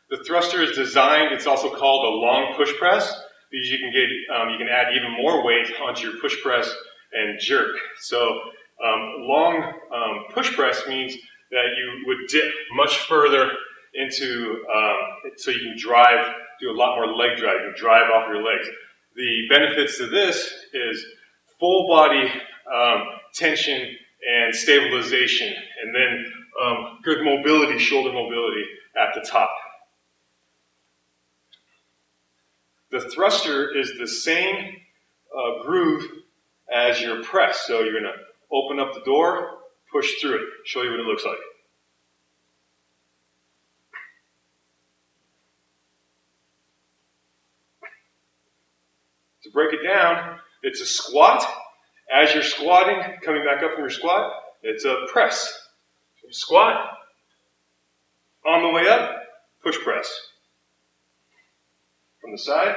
The thruster is designed, it's also called a long push press, because you can add even more weight onto your push press and jerk. So long push press means that you would dip much further into, so you can do a lot more leg drive, you can drive off your legs. The benefits to this is full body tension and stabilization, and then good mobility, shoulder mobility at the top. The thruster is the same groove as your press. So you're going to open up the door, push through it, show you what it looks like. To break it down, it's a squat. As you're squatting, coming back up from your squat, it's a press. So you squat, on the way up, push press. From the side.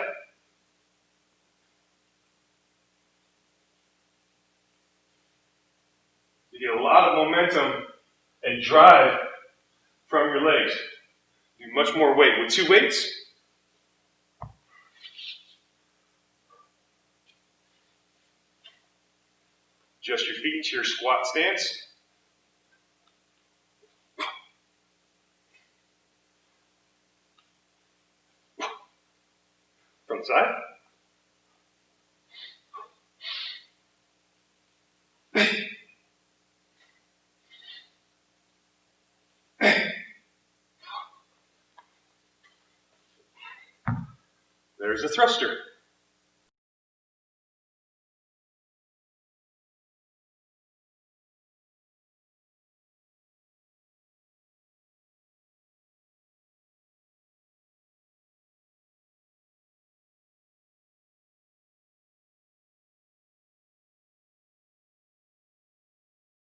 You get a lot of momentum and drive from your legs. Do much more weight. With 2 weights, adjust your feet to your squat stance. From the side. There's a thruster.